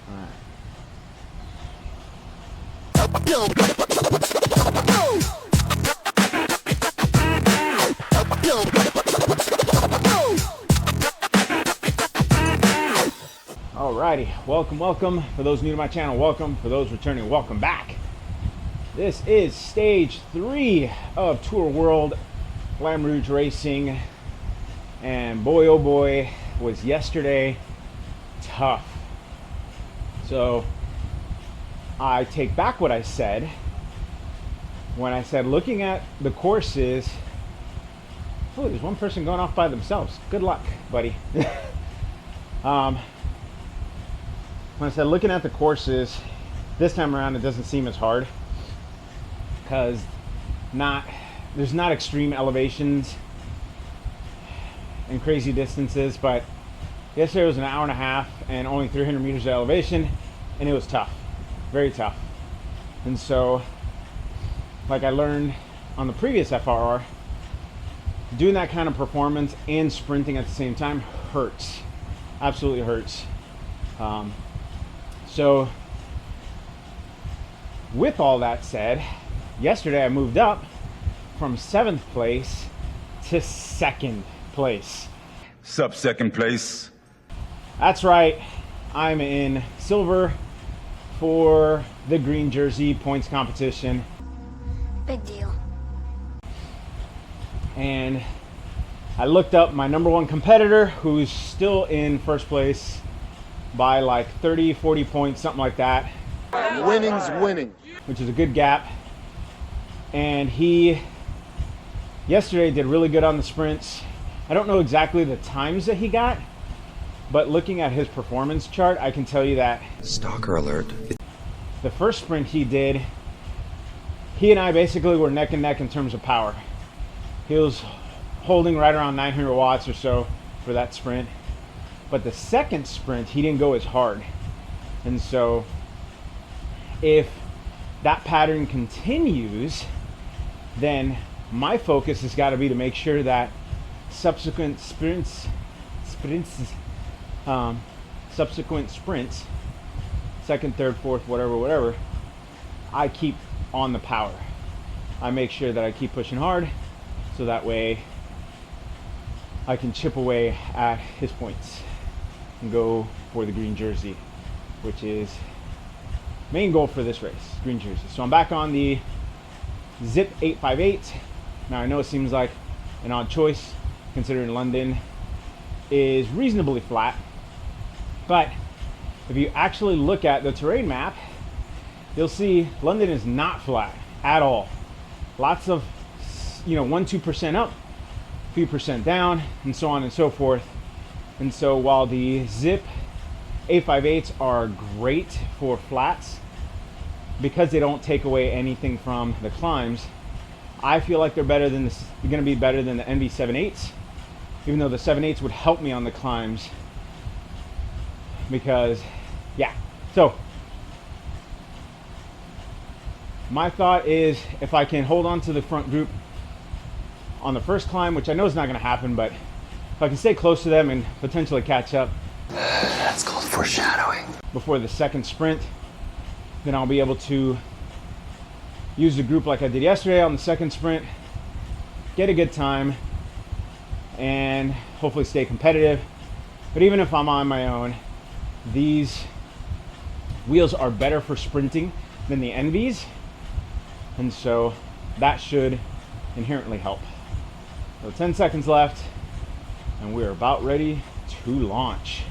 All right. Alrighty, welcome. For those new to my channel, welcome. For those returning, welcome back. This is stage 3 of Tour World Flamme Rouge Racing. And boy, oh boy, was yesterday tough. So I take back what I said when I said looking at the courses. Oh, there's one person going off by themselves. Good luck, buddy. When I said looking at the courses, this time around it doesn't seem as hard because there's not extreme elevations and crazy distances, but yesterday was an hour and a half and only 300 meters of elevation, and it was tough, very tough. And so, like I learned on the previous FRR, doing that kind of performance and sprinting at the same time hurts, absolutely hurts. So with all that said, yesterday I moved up from 7th place to 2nd place. Sup, 2nd place? That's right, I'm in silver for the green jersey points competition. Big deal. And I looked up my number 1 competitor, who's still in first place by like 30, 40 points, something like that. Winning's winning. Which is a good gap. And he yesterday did really good on the sprints. I don't know exactly the times that he got, but looking at his performance chart, I can tell you that Stalker alert. the first sprint he did, he and I basically were neck and neck in terms of power. He was holding right around 900 watts or so for that sprint. But the second sprint, he didn't go as hard. And so if that pattern continues, then my focus has got to be to make sure that subsequent sprints, second, third, fourth, whatever, I keep on the power. I make sure that I keep pushing hard so that way I can chip away at his points and go for the green jersey, which is main goal for this race, green jersey. So I'm back on the Zip 858. Now I know it seems like an odd choice considering London is reasonably flat, but if you actually look at the terrain map, you'll see London is not flat at all. Lots of 1-2% up, few percent down, and so on and so forth. And so while the Zip 858s are great for flats, because they don't take away anything from the climbs, I feel like they're going to be better than the NV 78s, even though the 78s would help me on the climbs. Because, yeah. So my thought is if I can hold on to the front group on the first climb, which I know is not going to happen, but if I can stay close to them and potentially catch up, That's called foreshadowing. before the second sprint, then I'll be able to use the group like I did yesterday on the second sprint, get a good time, and hopefully stay competitive. But even if I'm on my own, these wheels are better for sprinting than the NVs, and so that should inherently help. So 10 seconds left, and we're about ready to launch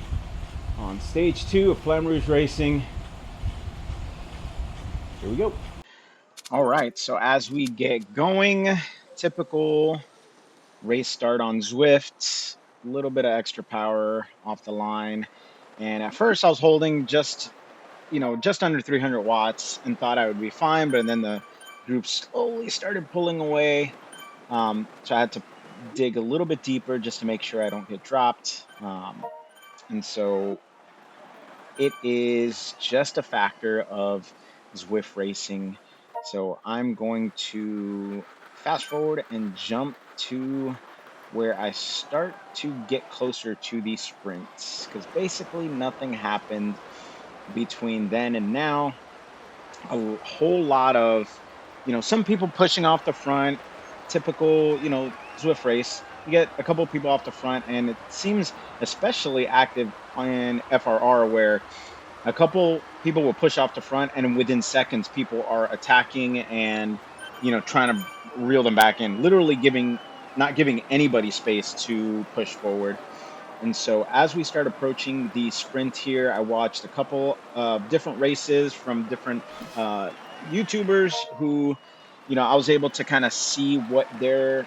on stage 2 of Flamme Rouge Racing. Here we go. All right, so as we get going, typical race start on Zwift, a little bit of extra power off the line. And at first I was holding just under 300 watts and thought I would be fine, but then the group slowly started pulling away. So I had to dig a little bit deeper just to make sure I don't get dropped. And so it is just a factor of Zwift racing. So I'm going to fast forward and jump to where I start to get closer to these sprints, because basically nothing happened between then and now, a whole lot of, some people pushing off the front, typical, Zwift race. You get a couple of people off the front, and it seems especially active on FRR where a couple people will push off the front, and within seconds, people are attacking and, trying to reel them back in, literally not giving anybody space to push forward. And so as we start approaching the sprint here, I watched a couple of different races from different uh, YouTubers who, I was able to kind of see what their,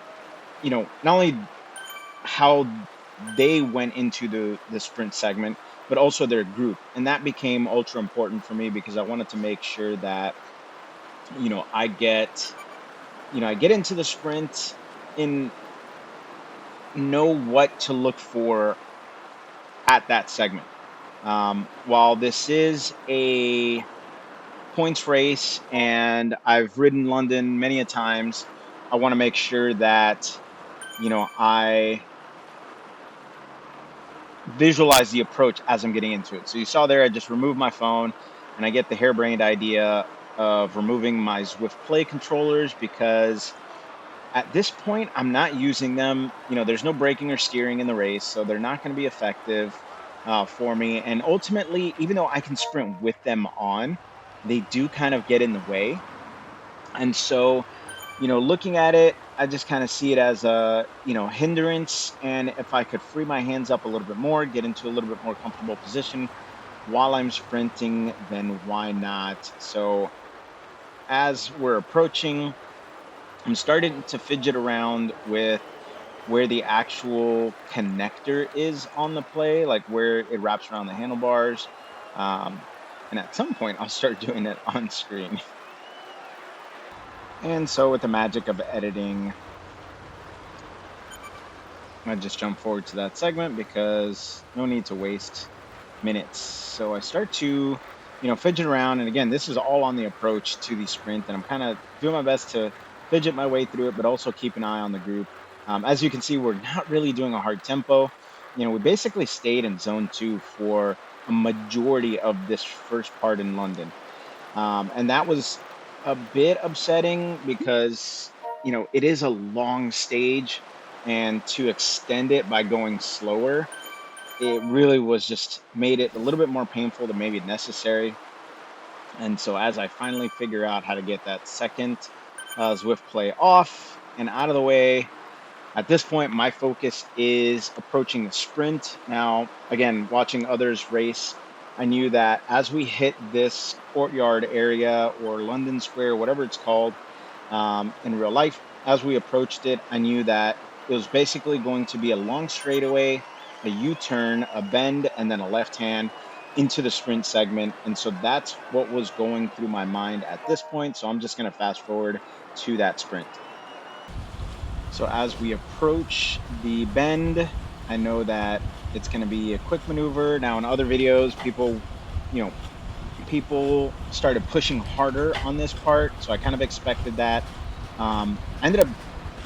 not only how they went into the sprint segment, but also their group. And that became ultra important for me because I wanted to make sure that, I get, I get into the sprint and know what to look for at that segment. While this is a points race and I've ridden London many a times, I want to make sure that, I visualize the approach as I'm getting into it. So you saw there, I just removed my phone and I get the harebrained idea of removing my Zwift Play controllers because at this point, I'm not using them. There's no braking or steering in the race, so they're not going to be effective for me. And ultimately, even though I can sprint with them on, they do kind of get in the way. And so, looking at it, I just kind of see it as a, hindrance. And if I could free my hands up a little bit more, get into a little bit more comfortable position while I'm sprinting, then why not? So as we're approaching, I'm starting to fidget around with where the actual connector is on the play, like where it wraps around the handlebars. Um, and at some point, I'll start doing it on screen. And so, with the magic of editing, I just jump forward to that segment because no need to waste minutes. So I start to, fidget around. And again, this is all on the approach to the sprint. And I'm kind of doing my best to fidget my way through it, but also keep an eye on the group. As you can see, we're not really doing a hard tempo. We basically stayed in zone 2 for a majority of this first part in London. And that was a bit upsetting because, it is a long stage. And to extend it by going slower, it really was just made it a little bit more painful than maybe necessary. And so as I finally figure out how to get that second Zwift play off and out of the way, at this point, my focus is approaching the sprint. Now, again, watching others race, I knew that as we hit this courtyard area or London Square, whatever it's called in real life, as we approached it, I knew that it was basically going to be a long straightaway, a U-turn, a bend, and then a left hand into the sprint segment. And so that's what was going through my mind at this point. So I'm just going to fast forward to that sprint. So as we approach the bend, I know that it's going to be a quick maneuver. Now in other videos, people started pushing harder on this part. So I kind of expected that. I ended up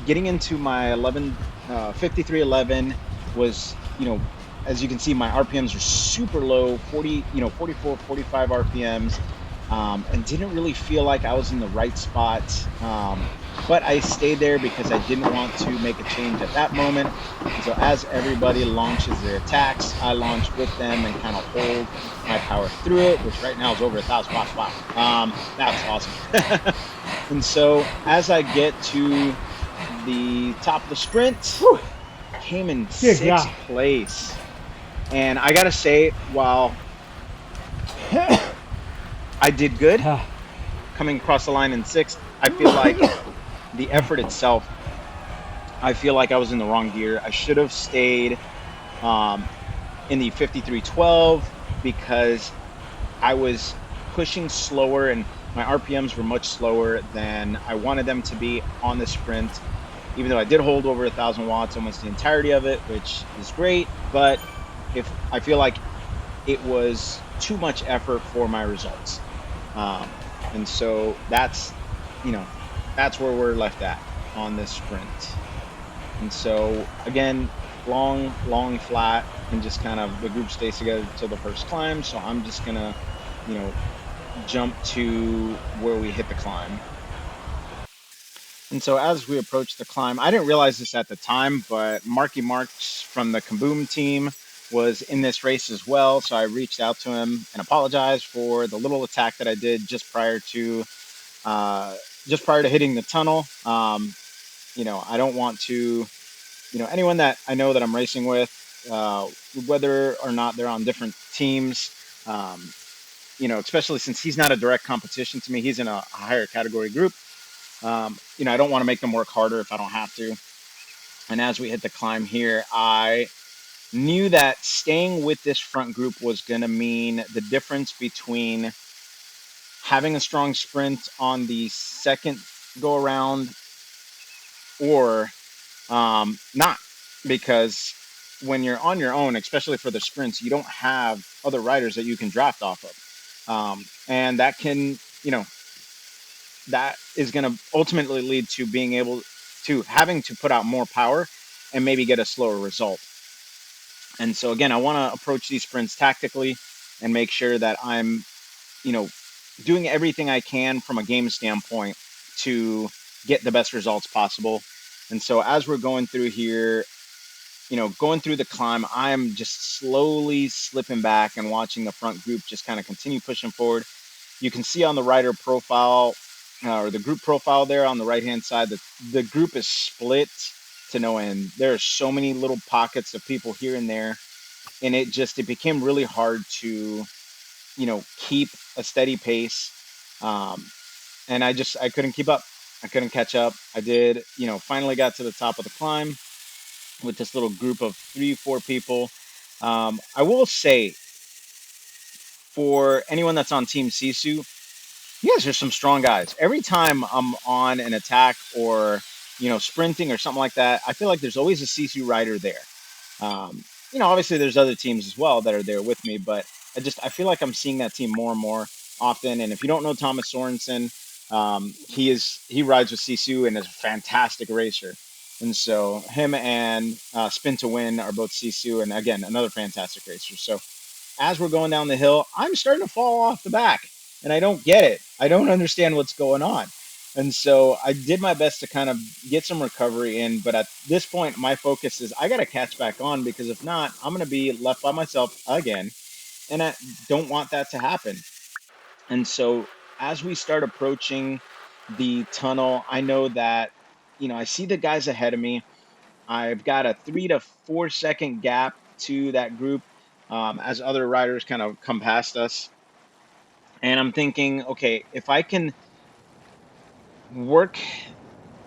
getting into my 5311 was, as you can see, my RPMs are super low, 40, 44, 45 RPMs, and didn't really feel like I was in the right spot. But I stayed there because I didn't want to make a change at that moment. And so as everybody launches their attacks, I launch with them and kind of hold my power through it, which right now is over 1,000 watts. Wow. That's awesome. And so as I get to the top of the sprint, came in sixth place. And I got to say, while I did good coming across the line in sixth, I feel like the effort itself, I feel like I was in the wrong gear. I should have stayed in the 5312 because I was pushing slower and my RPMs were much slower than I wanted them to be on the sprint, even though I did hold over 1,000 watts almost the entirety of it, which is great. But if I feel like it was too much effort for my results. And so that's where we're left at on this sprint. And so again, long flat, and just kind of the group stays together till the first climb. So I'm just gonna you know, jump to where we hit the climb. And so as we approached the climb, I didn't realize this at the time, but Marky Marks from the Kaboom team was in this race as well. So I reached out to him and apologized for the little attack that I did uh, just prior to hitting the tunnel. I don't want to, anyone that I know that I'm racing with, uh, whether or not they're on different teams, um, especially since he's not a direct competition to me, he's in a higher category group. I don't want to make them work harder if I don't have to. And as we hit the climb here, I knew that staying with this front group was going to mean the difference between having a strong sprint on the second go around or not. Because when you're on your own, especially for the sprints, you don't have other riders that you can draft off of. And that can, that is going to ultimately lead to being able to having to put out more power and maybe get a slower result. And so again, I want to approach these sprints tactically and make sure that I'm, you know, doing everything I can from a game standpoint to get the best results possible. And so as we're going through here, going through the climb, I'm just slowly slipping back and watching the front group just kind of continue pushing forward. You can see on the rider profile or the group profile there on the right hand side that the group is split to no end. There are so many little pockets of people here and there, and it became really hard to keep a steady pace. Um, and I couldn't keep up. I couldn't catch up. I did, finally got to the top of the climb with this little group of 3, 4 people. I will say, for anyone that's on Team Sisu, you guys are some strong guys. Every time I'm on an attack or sprinting or something like that, I feel like there's always a Sisu rider there. Obviously there's other teams as well that are there with me, but I feel like I'm seeing that team more and more often. And if you don't know Thomas Sorensen, he rides with Sisu and is a fantastic racer. And so him and Spin to Win are both Sisu, and again another fantastic racer. So as we're going down the hill, I'm starting to fall off the back, and I don't get it. I don't understand what's going on. And so I did my best to kind of get some recovery in, but at this point, my focus is I got to catch back on, because if not, I'm going to be left by myself again, and I don't want that to happen. And so as we start approaching the tunnel, I know that, I see the guys ahead of me. I've got a 3 to 4 second gap to that group as other riders kind of come past us. And I'm thinking, okay, if I can work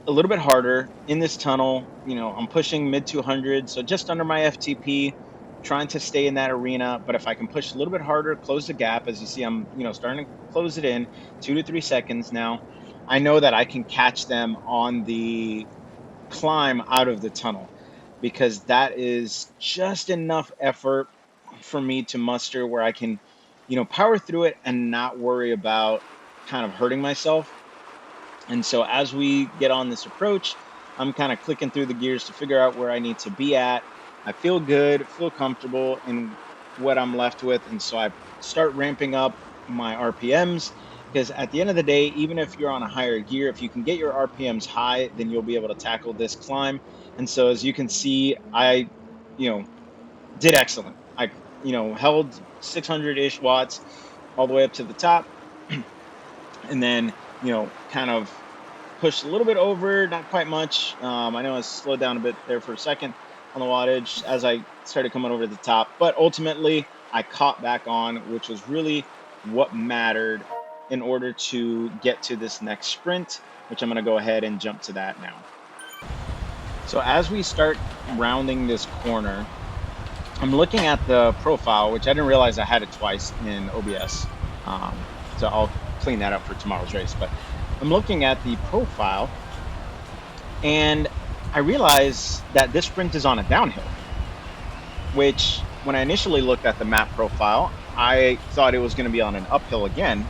a little bit harder in this tunnel, I'm pushing mid 200, so just under my FTP, trying to stay in that arena. But if I can push a little bit harder, close the gap, as you see, I'm, starting to close it in 2 to 3 seconds now. I know that I can catch them on the climb out of the tunnel, because that is just enough effort for me to muster where I can, power through it and not worry about kind of hurting myself. And so as we get on this approach, I'm kind of clicking through the gears to figure out where I need to be at. I feel good, feel comfortable in what I'm left with. And so I start ramping up my RPMs, because at the end of the day, even if you're on a higher gear, if you can get your RPMs high, then you'll be able to tackle this climb. And so as you can see, I, you know, did excellent. I, held 600-ish watts all the way up to the top. And then, kind of pushed a little bit over, not quite much. I know I slowed down a bit there for a second on the wattage as I started coming over the top, but ultimately I caught back on, which was really what mattered in order to get to this next sprint, which I'm going to go ahead and jump to that now. So as we start rounding this corner, I'm looking at the profile, which I didn't realize I had it twice in OBS. So I'll clean that up for tomorrow's race, but I'm looking at the profile and I realize that this sprint is on a downhill, which when I initially looked at the map profile, I thought it was going to be on an uphill again.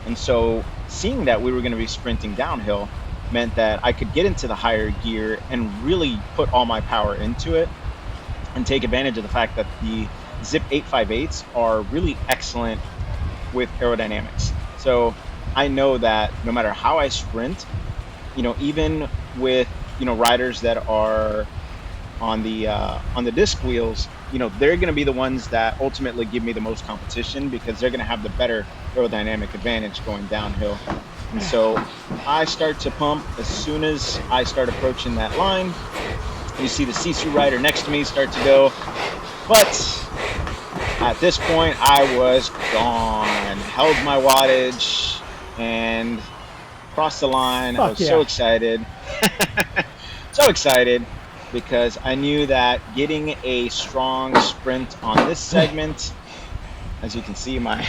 And so seeing that we were going to be sprinting downhill meant that I could get into the higher gear and really put all my power into it and take advantage of the fact that the Zip 858s are really excellent with aerodynamics. So I know that no matter how I sprint, even with riders that are on the disc wheels, they're going to be the ones that ultimately give me the most competition because they're going to have the better aerodynamic advantage going downhill. And so I start to pump as soon as I start approaching that line. You see the Sisu rider next to me start to go, but at this point I was gone, held my wattage and crossed the line. I Fuck was so yeah. excited. So excited because I knew that getting a strong sprint on this segment, as you can see, my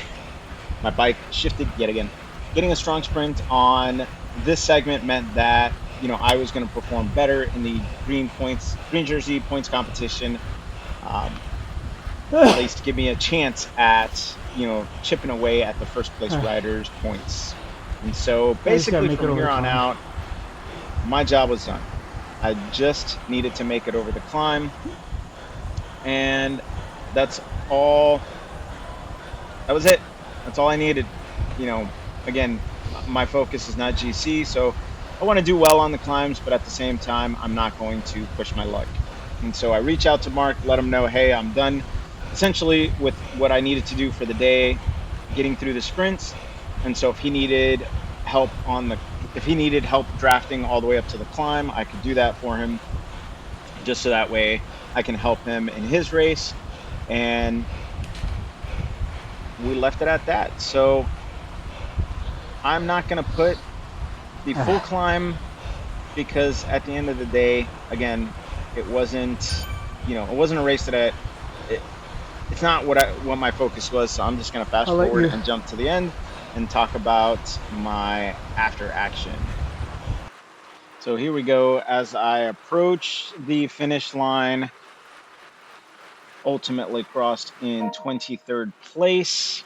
bike shifted yet again. Getting a strong sprint on this segment meant that I was going to perform better in the green jersey points competition. At least give me a chance at chipping away at the first place riders' points. And so basically from here on out, my job was done. I just needed to make it over the climb, and that's all. That was it. That's all I needed. Again, my focus is not GC, so I want to do well on the climbs, but at the same time, I'm not going to push my luck. And so I reach out to Mark, let him know, hey, I'm done essentially with what I needed to do for the day, getting through the sprints. And so if he needed help drafting all the way up to the climb, I could do that for him, just so that way I can help him in his race. And we left it at that. So I'm not going to put the full climb, because at the end of the day, again, it wasn't a race that it's not what my focus was. So I'm just going to fast forward and jump to the end and talk about my after action. So here we go. As I approach the finish line, ultimately crossed in 23rd place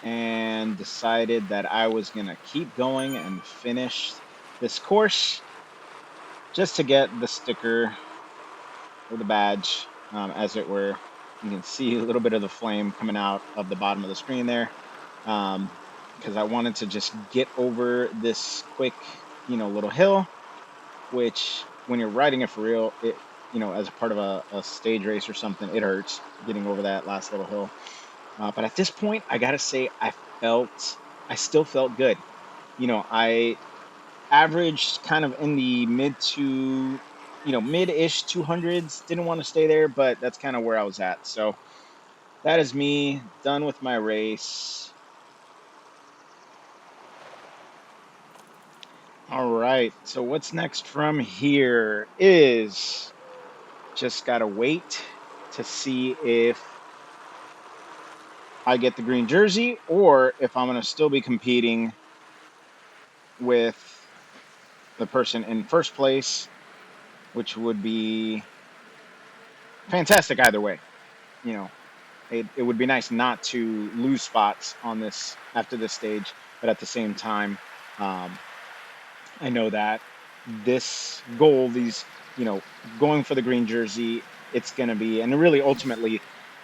and decided that I was going to keep going and finish this course just to get the sticker or the badge, as it were. You can see a little bit of the flame coming out of the bottom of the screen there, because I wanted to just get over this quick, little hill, which when you're riding it for real, it, as a part of a stage race or something, it hurts getting over that last little hill. But at this point, I gotta say, I still felt good. I averaged kind of in the mid-ish 200s. Didn't want to stay there, but that's kind of where I was at. So that is me done with my race. All right. So what's next from here is just gotta wait to see if I get the green jersey or if I'm gonna still be competing with the person in first place, which would be fantastic either way. It would be nice not to lose spots on this after this stage, but at the same time, I know that this goal, going for the green jersey, it's going to be, and really ultimately,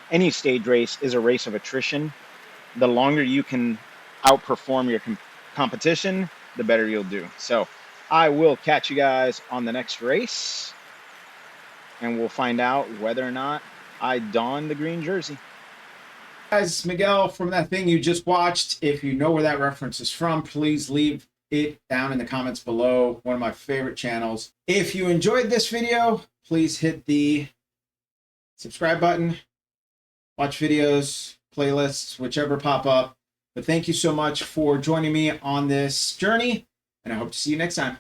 any stage race is a race of attrition. The longer you can outperform your competition, the better you'll do. So I will catch you guys on the next race, and we'll find out whether or not I don the green jersey. Guys, Miguel from that thing you just watched. If you know where that reference is from, please leave it down in the comments below. One of my favorite channels. If you enjoyed this video, please hit the subscribe button. Watch videos, playlists, whichever pop up. But thank you so much for joining me on this journey, and I hope to see you next time.